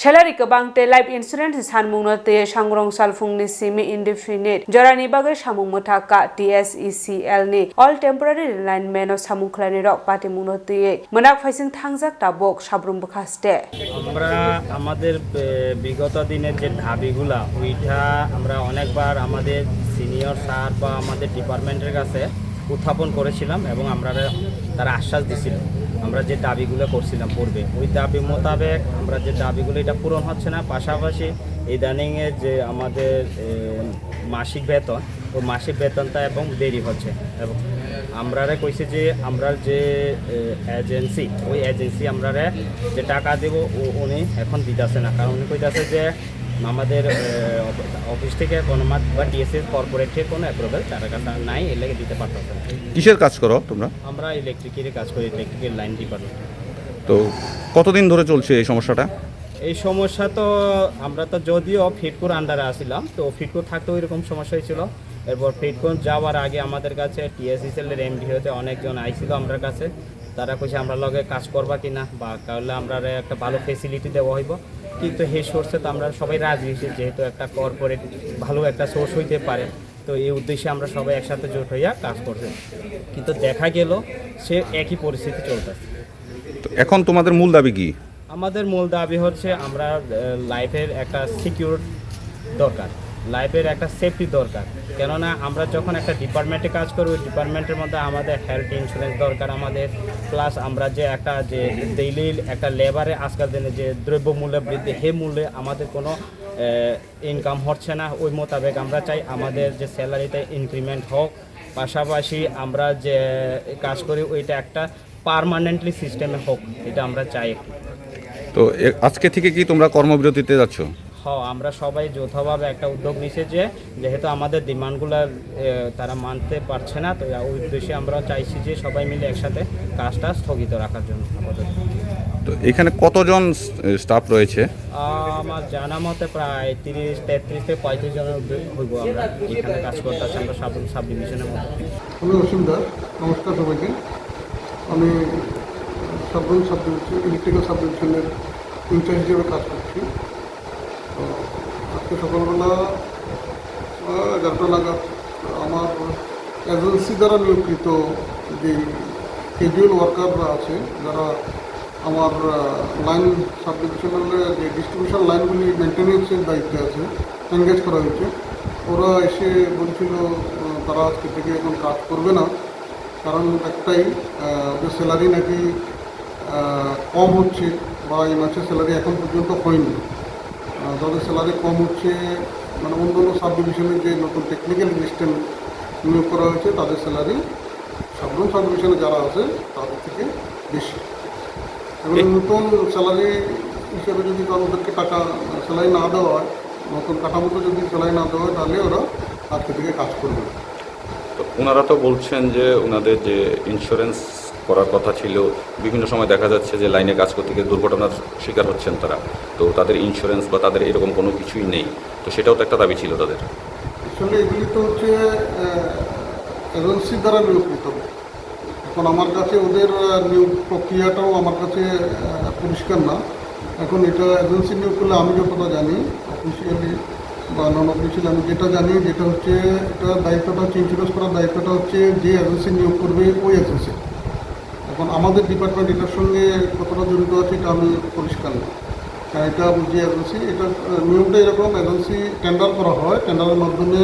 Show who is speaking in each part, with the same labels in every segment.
Speaker 1: Salary kabangte life insurance sanmungnote sangrong salfungni semi indefinite jorani bagai samung mothaka TSECL ni all temporary alignment of samungklani rok pati mungnote monak faising thangjak tabok sabrum bukhaste
Speaker 2: আমরা আমাদের বিগত দিনের যে দাবিগুলা ওইটা আমরা অনেকবার আমাদের senior sir বা আমাদের ডিপার্টমেন্টের কাছে উত্থাপন করেছিলাম এবং আমরা তারা আশ্বাস দিছিল আমরা যে দাবিগুলো করছিলাম পূর্বে ওই দাবি মোতাবেক আমরা যে দাবিগুলো এটা পূরণ হচ্ছে না পাশাপাশি ইদানিংয়ে যে আমাদের মাসিক বেতন ও মাসিক বেতনটা এবং দেরি হচ্ছে এবং আমরা কইছি যে আমরা যে এজেন্সি ওই এজেন্সি আমরা যে টাকা দেব উনি এখন দিতেছে না কারণ উনি কইতাছে যে আমাদের অফিস থেকে কোনো বা টিএসএস কর্পোরেট থেকে কোনো অ্যাপ্রুভাল তার কাছে নাই এর লাগে দিতে পারতেছে না।
Speaker 3: কিসের কাজ করো তোমরা?
Speaker 2: আমরা ইলেকট্রিকের কাজ করি, ইলেকট্রিক্যাল লাইন ডিপার্টমেন্ট।
Speaker 3: তো কতদিন ধরে চলছে এই সমস্যাটা?
Speaker 2: এই সমস্যা তো আমরা তো যদিও ফিটকোর আন্ডারে আসছিলাম তো ফিটকোর থাকতেও এরকম সমস্যা হয়েছিল। এরপর ফিটকোর যাওয়ার আগে আমাদের কাছে টিএসএসএল-এর এমডি হতে অনেকজন আইছিল আমরা কাছে, তারা কইছে আমরা লগে কাজ করবা কিনা বা তাহলে আমরা একটা ভালো ফেসিলিটি দেওয়া হইব, কিন্তু সেই সোর্সে তো আমরা সবাই রাজি হয়েছি যেহেতু একটা কর্পোরেট ভালো একটা সোর্স হইতে পারে, তো এই উদ্দেশ্যে আমরা সবাই একসাথে জোট হইয়া কাজ করছি, কিন্তু দেখা গেল সে একই পরিস্থিতি চলতেছে।
Speaker 3: তো এখন তোমাদের মূল দাবি কি?
Speaker 2: আমাদের মূল দাবি হচ্ছে আমরা লাইফের একটা সিকিউর দরকার, লাইফের একটা সেফটি দরকার, কেননা আমরা যখন একটা ডিপার্টমেন্টে কাজ করি ওই ডিপার্টমেন্টের মধ্যে আমাদের হেলথ ইন্স্যুরেন্স দরকার আমাদের, প্লাস আমরা যে একটা যে ডেইলি একটা লেবারে আজকাল দিনে যে দ্রব্যমূল্য বৃদ্ধি সেই মূল্যে আমাদের কোনো ইনকাম হচ্ছে না, ওই মোতাবেক আমরা চাই আমাদের যে স্যালারিতে ইনক্রিমেন্ট হোক, পাশাপাশি আমরা যে কাজ করি ওইটা একটা পার্মানেন্টলি সিস্টেমে হোক, এটা আমরা চাই।
Speaker 3: তো আজকে থেকে কি তোমরা কর্মবিরতিতে যাচ্ছ?
Speaker 2: হ্যাঁ, আমরা সবাই যৌথভাবে একটা উদ্যোগ নিয়েছে যে যেহেতু আমাদের ডিমান্ডগুলো তারা মানতে পারছে না, তো ওই উদ্দেশ্যে আমরা চাইছি যে সবাই মিলে একসাথে কাজটা স্থগিত রাখার জন্য।
Speaker 3: তো এখানে কতজন স্টাফ রয়েছে?
Speaker 2: আমার জানা মতে প্রায় 33 থেকে 35 জনের হইব আমরা এখানে কাজ করতেছি আমরা সাব ডিভিশনের মধ্যে।
Speaker 4: আমি অসীম দাস, নমস্কার সবাইকে। আমি সাব ডিভিশন ইলেকট্রিক্যাল সাব ডিভিশনের ইনচার্জ হিসেবে কাজ করছি। তো আজকে সকালবেলা 11টা নাগাদ আমার এজেন্সি দ্বারা নিয়োগকৃত যে ক্যাজুয়াল ওয়ার্কাররা আছে, যারা আমার লাইন সাব ডিভিশনাল যে ডিস্ট্রিবিউশন লাইনগুলি মেনটেন্যান্সের দায়িত্বে আছে, এনগেজ করা হয়েছে। ওরা এসে বলছিল তারা আজকে থেকে এখন কাজ করবে না, কারণ একটাই ওদের স্যালারি নাকি কম হচ্ছে বা এই মাসের স্যালারি এখন পর্যন্ত হয়নি। তাদের স্যালারি কম হচ্ছে, মানে অন্যান্য সাব ডিভিশনের যে নতুন টেকনিক্যাল অ্যাসিস্ট্যান্ট নিয়োগ করা হয়েছে তাদের স্যালারি সাব ডিভিশনে যারা আছে তাদের থেকে বেশি। এবং নতুন স্যালারি হিসেবে যদি ওদেরকে টাকা স্যালারি না দেওয়া হয়, নতুন কাঠামোতে যদি স্যালারি না দেওয়া হয়, তাহলে ওরা আজকে থেকে কাজ করবে।
Speaker 3: তো ওনারা তো বলছেন যে ওনাদের যে ইন্স্যুরেন্স করার কথা ছিল, বিভিন্ন সময় দেখা যাচ্ছে যে লাইনে কাজ করতে গিয়ে দুর্ঘটনার শিকার হচ্ছেন তারা, তো তাদের ইন্স্যুরেন্স বা তাদের এরকম কোনো কিছুই নেই, তো সেটাও তো একটা দাবি ছিল তাদের।
Speaker 4: আসলে এগুলি তো হচ্ছে এজেন্সির দ্বারা নিয়োগকৃত। এখন আমার কাছে ওদের নিয়োগ প্রক্রিয়াটাও আমার কাছে পরিষ্কার না। এখন এটা এজেন্সি নিয়োগ করলে আমি যতটা জানি অফিসিয়ালি বা নন অফিসিয়ালি আমি যেটা জানি, যেটা হচ্ছে এটা দায়িত্বটা হচ্ছে ইন্স্যুরেন্স করার দায়িত্বটা হচ্ছে যে এজেন্সি নিয়োগ করবে ওই এজেন্সি। এখন আমাদের ডিপার্টমেন্ট এটার সঙ্গে কতটা জড়িত আছে এটা আমি পরিষ্কার না, কারণ এটা যে এজেন্সি, এটা নিয়মটা এরকম, এজেন্সি টেন্ডার করা হয়, টেন্ডারের মাধ্যমে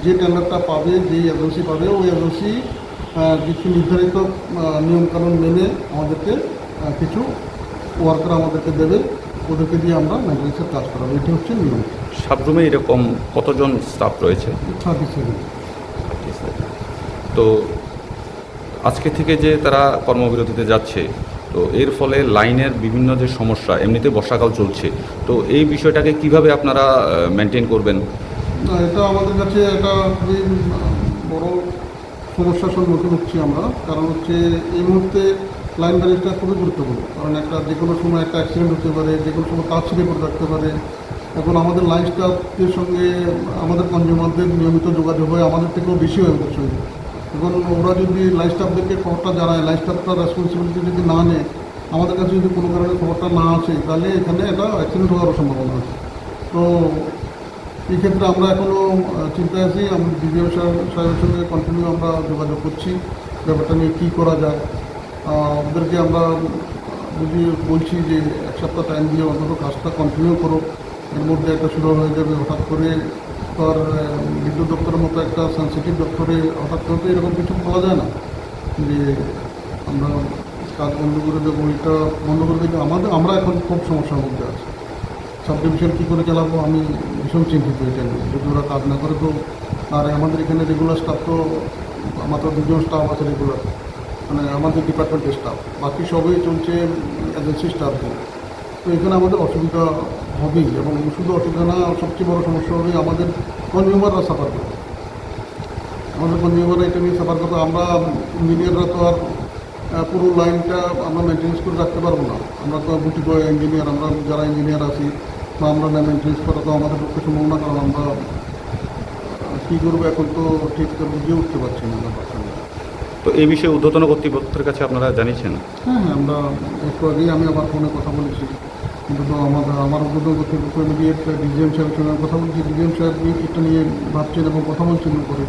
Speaker 4: যে টেন্ডারটা পাবে, যেই এজেন্সি পাবে ওই এজেন্সি কিছু নির্ধারিত নিয়মকানুন মেনে আমাদেরকে কিছু ওয়ার্কার আমাদেরকে দেবে, ওদেরকে দিয়ে আমরা মেনটেন্যান্সের কাজ করাবো, এটি হচ্ছে নিয়ম।
Speaker 3: সাবরুমে এরকম কতজন স্টাফ রয়েছে?
Speaker 4: 37।
Speaker 3: তো আজকে থেকে যে তারা কর্মবিরতিতে যাচ্ছে, তো এর ফলে লাইনের বিভিন্ন যে সমস্যা, এমনিতে বর্ষাকাল চলছে, তো এই বিষয়টাকে কিভাবে আপনারা মেনটেন করবেন?
Speaker 4: না, এটা আমাদের কাছে একটা খুবই বড় সমস্যার সম্মুখীন হচ্ছি আমরা, কারণ হচ্ছে এই মুহূর্তে লাইন ব্যারিজটা খুবই গুরুত্বপূর্ণ, কারণ একটা যে কোনো সময় একটা অ্যাক্সিডেন্ট হতে পারে, যে কোনো সময় তার ছিঁড়ে পড়ে থাকতে পারে। এখন আমাদের লাইন স্টাফের সঙ্গে আমাদের কনজিউমারদের নিয়মিত যোগাযোগ হয়, আমাদের থেকেও বেশি হয় ওদের সঙ্গে। এখন ওরা যদি লাইন স্টাফদেরকে খবরটা জানায়, লাইন স্টাফটা রেসপন্সিবিলিটি যদি না নেয়, আমাদের কাছে যদি কোনো কারণে খবরটা না আসে তাহলে এখানে এটা অ্যাক্সিডেন্ট হওয়ারও সম্ভাবনা আছে। তো এই ক্ষেত্রে আমরা এখনও চিন্তায় আছি। আমি ডিজিএম সাহেবের সঙ্গে কন্টিনিউ আমরা যোগাযোগ করছি ব্যাপারটা নিয়ে কী করা যায়। ওদেরকে আমরা যদি বলছি যে এক সপ্তাহ টাইম দিয়ে অন্তত কাজটা কন্টিনিউ করো, এর মধ্যে একটা শুরু হয়ে যাবে। হঠাৎ করে তো আর বিদ্যুৎ দপ্তরের মতো একটা সেন্সিটিভ দপ্তরে হঠাৎ করে তো এরকম কিছু বলা যায় না যে আমরা কাজ বন্ধ করে দেবো, এটা বন্ধ করে দেবো। আমরা এখন খুব সমস্যার মধ্যে আছি। সাব ডিভিশন কী করে চালাবো আমি ভীষণ চিন্তিত এটা নিয়ে। যদি ওরা কাজ না করে তো, আর আমাদের এখানে রেগুলার স্টাফ তো আমার তো 2 জন স্টাফ আছে রেগুলার, মানে আমাদের ডিপার্টমেন্টের স্টাফ, বাকি সবই চলছে এজেন্সি স্টাফ দিয়ে। তো এখানে আমাদের অসুবিধা হবেই, এবং শুধু অসুবিধা না, সবচেয়ে বড় সমস্যা হবে আমাদের কনজিউমাররা সাফার করবে। আমাদের কনজিউমাররা এটা নিয়ে সাফার করবে। আমরা ইঞ্জিনিয়াররা তো আর পুরো লাইনটা আমরা মেনটেন্স করে রাখতে পারবো না। আমরা তো গুটি কয়েক ইঞ্জিনিয়ার, আমরা যারা ইঞ্জিনিয়ার আছি বা আমরা মেনটেন্স করা তো আমাদের পক্ষে সম্ভব না, কারণ আমরা কী করবো এখন তো ঠিক বুঝিয়ে উঠতে পারছি না ব্যাপারটা।
Speaker 3: তো এই বিষয়ে ঊর্ধ্বতন কর্তৃপক্ষের কাছে আপনারা জানিয়েছেন?
Speaker 4: হ্যাঁ, আমরা একটু আগেই আমি আবার ফোনে কথা বলেছি, কিন্তু তো আমার ঊর্ধ্বতন কর্তৃপক্ষ ইমিডিয়েট ডিজিএম সাহেবের সঙ্গে কথা বলছি। ডিজিএম সাহেব এটা নিয়ে ভাবছেন এবং কথা বলছেন করে।